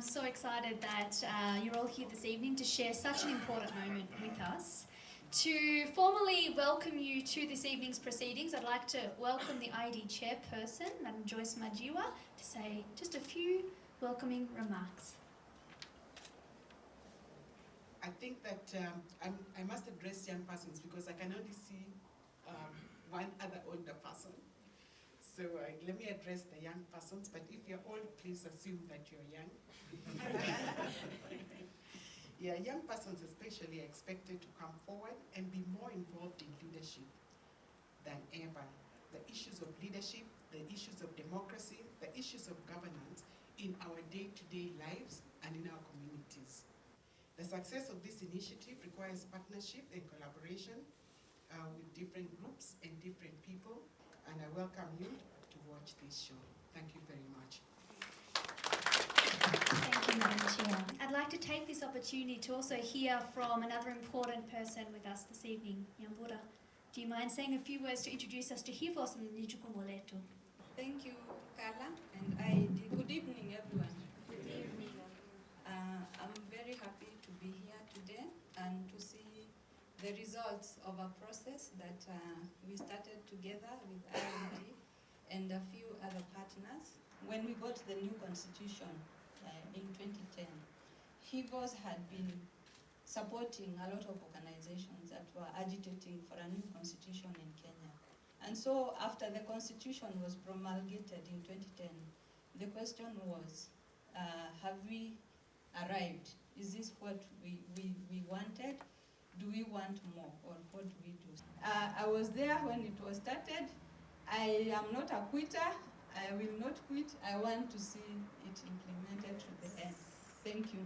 I'm so excited that you're all here this evening to share such an important moment with us. To formally welcome you to this evening's proceedings, I'd like to welcome the IED chairperson, Madam Joyce Majiwa, to say just a few welcoming remarks. I think that I must address young persons because I can only see one other older person. So let me address the young persons, but if you're old, please assume that you're young. Yeah, young persons especially are expected to come forward and be more involved in leadership than ever. The issues of leadership, the issues of democracy, the issues of governance in our day-to-day lives and in our communities. The success of this initiative requires partnership and collaboration with different groups and different people, and I welcome you to watch this show. Thank you very much. Thank you, Madam Chair. I'd like to take this opportunity to also hear from another important person with us this evening, Nyambura. Do you mind saying a few words to introduce us to Hivos and Nijukumo letu? Thank you, Carla, and good evening, everyone. Good evening. I'm very happy to be here today and to see the results of a process that we started together with IED and a few other partners. When we got the new constitution in 2010, Hivos had been supporting a lot of organizations that were agitating for a new constitution in Kenya. And so after the constitution was promulgated in 2010, the question was, have we arrived? Is this what we wanted? Do we want more, or what do we do? I was there when it was started. I am not a quitter. I will not quit. I want to see it implemented to the end. Thank you.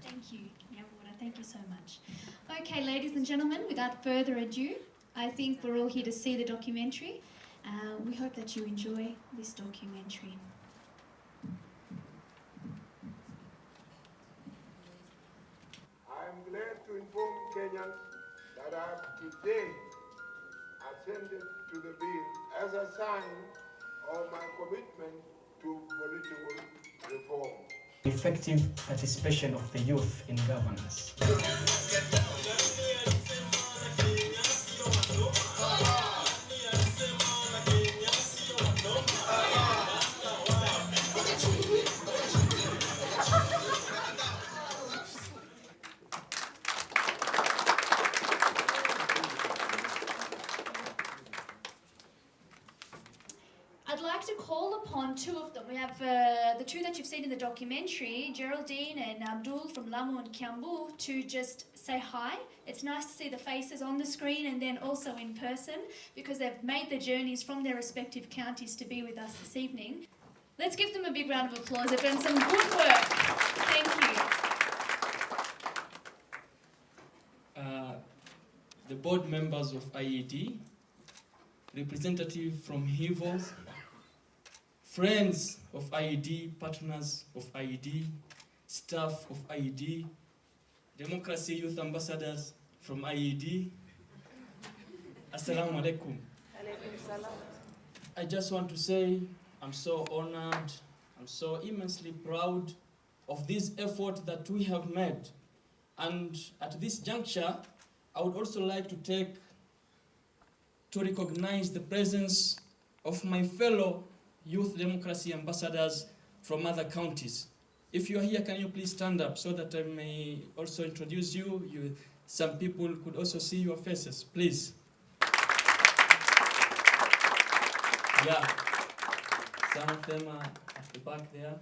Thank you, Nyambura. Thank you so much. Okay, ladies and gentlemen, without further ado, I think we're all here to see the documentary. We hope that you enjoy this documentary. I'm glad to inform Kenyans that I have today ascended to the bill as a sign of my commitment to political reform. Effective participation of the youth in governance. I'd like to call upon two of them. We have the two that you've seen in the documentary, Geraldine and Abdul from Lamu and Kiambu, to just say hi. It's nice to see the faces on the screen and then also in person because they've made the journeys from their respective counties to be with us this evening. Let's give them a big round of applause. They've done some good work. Thank you. The board members of IED, representative from Hivos, friends of IED, partners of IED, staff of IED, democracy youth ambassadors from IED. Assalamu alaikum. I just want to say I'm so honored, I'm so immensely proud of this effort that we have made. And at this juncture, I would also like to recognize the presence of my fellow youth democracy ambassadors from other counties. If you are here, can you please stand up so that I may also introduce you? Some people could also see your faces, please. Yeah, some of them are at the back there.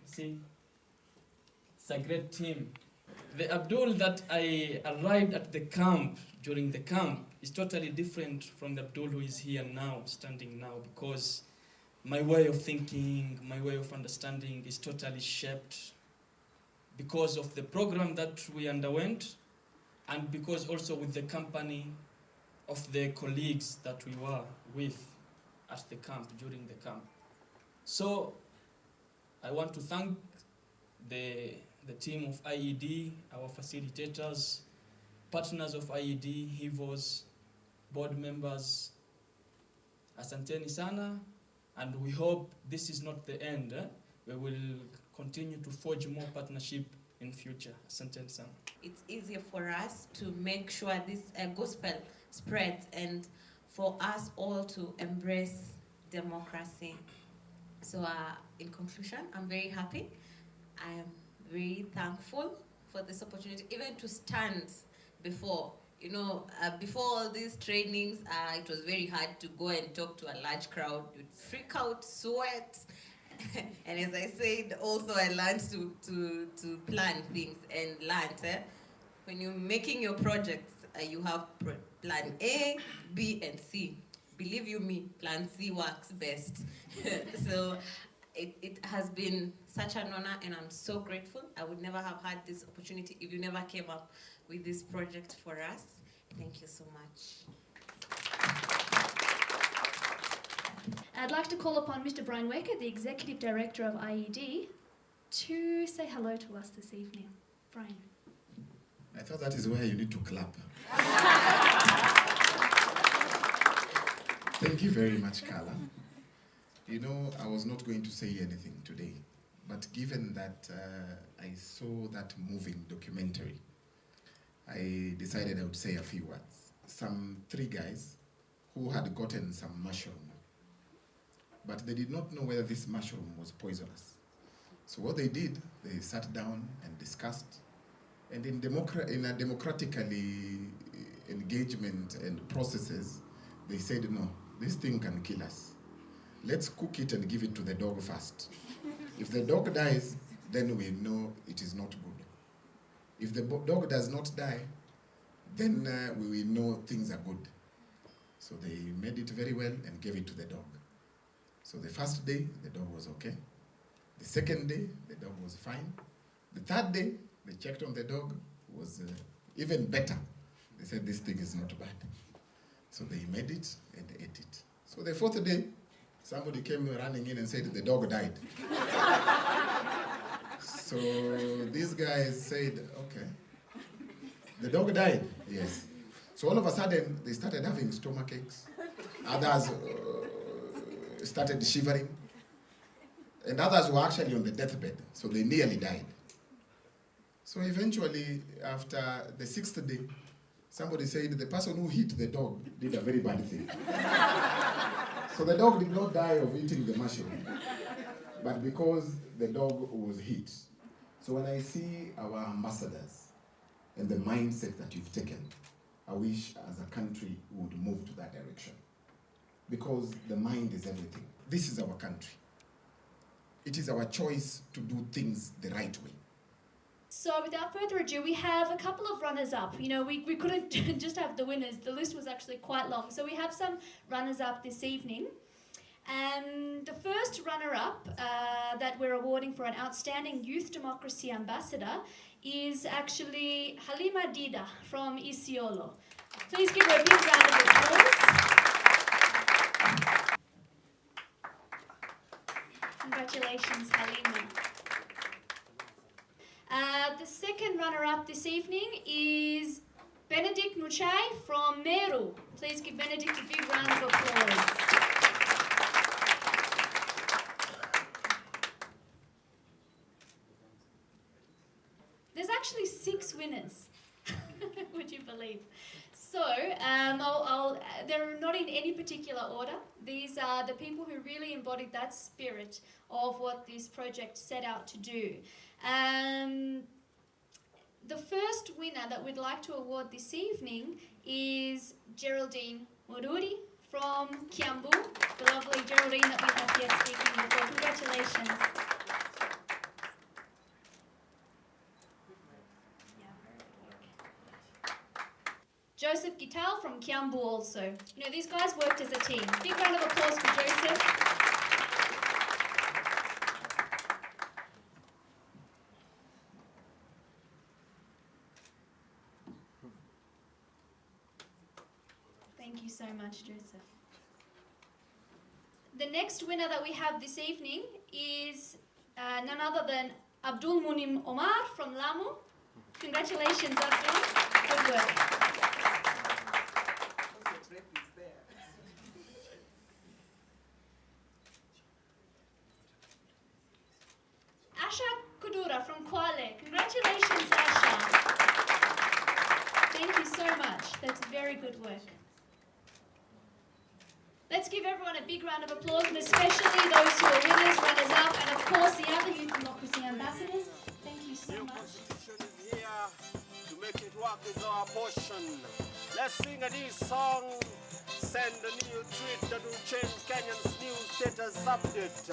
See, it's a great team. The Abdul that I arrived at the camp, during the camp, is totally different from the Abdul who is here now, standing now, because my way of thinking, my way of understanding is totally shaped because of the program that we underwent and because also with the company of the colleagues that we were with at the camp, during the camp. So I want to thank the team of IED, our facilitators, partners of IED, Hivos, board members. Asanteni sana. And we hope this is not the end. We will continue to forge more partnership in future. Asante sana. It's easier for us to make sure this gospel spreads and for us all to embrace democracy. So in conclusion, I'm very happy. I am very thankful for this opportunity, even to stand before. Before all these trainings, it was very hard to go and talk to a large crowd. You'd freak out, sweat. And as I said, also I learned to plan things and learn. When you're making your projects, you have plan A, B, and C. Believe you me, plan C works best. So it has been such an honor, and I'm so grateful. I would never have had this opportunity if you never came up with this project for us. Thank you so much. I'd like to call upon Mr. Brian Wecker, the Executive Director of IED, to say hello to us this evening. Brian. I thought that is where you need to clap. Thank you very much, Carla. I was not going to say anything today, but given that I saw that moving documentary, I decided I would say a few words. Some 3 guys who had gotten some mushroom, but they did not know whether this mushroom was poisonous. So what they did, they sat down and discussed, and in a democratically engagement and processes, they said, no, this thing can kill us. Let's cook it and give it to the dog first. If the dog dies, then we know it is not good. If the dog does not die, then we will know things are good. So they made it very well and gave it to the dog. So the first day, the dog was okay. The second day, the dog was fine. The third day, they checked on the dog, was even better. They said this thing is not bad. So they made it and ate it. So the fourth day, somebody came running in and said the dog died. So these guys said, okay, the dog died? Yes. So all of a sudden, they started having stomach aches. Others started shivering. And others were actually on the deathbed, so they nearly died. So eventually, after the 6th day, somebody said the person who hit the dog did a very bad thing. So the dog did not die of eating the mushroom, but because the dog was hit. So when I see our ambassadors and the mindset that you've taken, I wish as a country we would move to that direction. Because the mind is everything. This is our country. It is our choice to do things the right way. So without further ado, we have a couple of runners-up. We couldn't just have the winners. The list was actually quite long. So we have some runners-up this evening. And the first runner-up that we're awarding for an outstanding youth democracy ambassador is actually Halima Dida from Isiolo. Please give her a big round of applause. Congratulations, Halima. The second runner-up this evening is Benedict Nuchai from Meru. Please give Benedict a big round of applause. There's actually 6 winners, would you believe? So, they're not in any particular order. These are the people who really embodied that spirit of what this project set out to do. The first winner that we'd like to award this evening is Geraldine Mururi from Kiambu, the lovely Geraldine that we have here speaking before. Congratulations. Joseph Gital from Kiambu also. These guys worked as a team. Big round of applause for Joseph. Thank you so much, Joseph. The next winner that we have this evening is none other than Abdul Munim Omar from Lamu. Congratulations, Abdul. Good work. so much. That's very good work. Let's give everyone a big round of applause, and especially those who are winners, runners-up, and of course the other Youth Democracy ambassadors. Thank you so New much. constitution is here to make it work is our portion. Let's sing a new song, send a new tweet that will change Kenyan's new status update.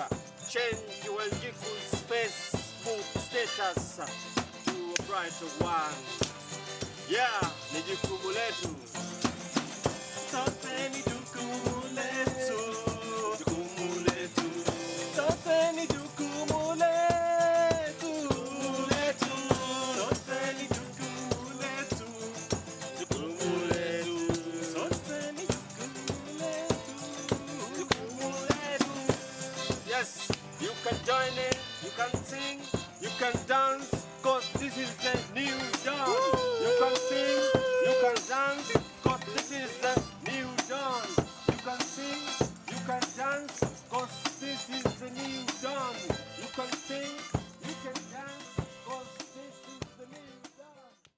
Change Wanjiku's Facebook status to a brighter one. Yeah, ni jukumu letu. Sote ni jukumu letu. Jukumu letu. Sote ni jukumu letu. Jukumu letu. Sote ni jukumu letu. Jukumu letu. Sote ni jukumu letu. Jukumu letu. Yes, you can join in, you can sing, you can dance, cause this is the new dawn. You can sing, you can dance, cause this is the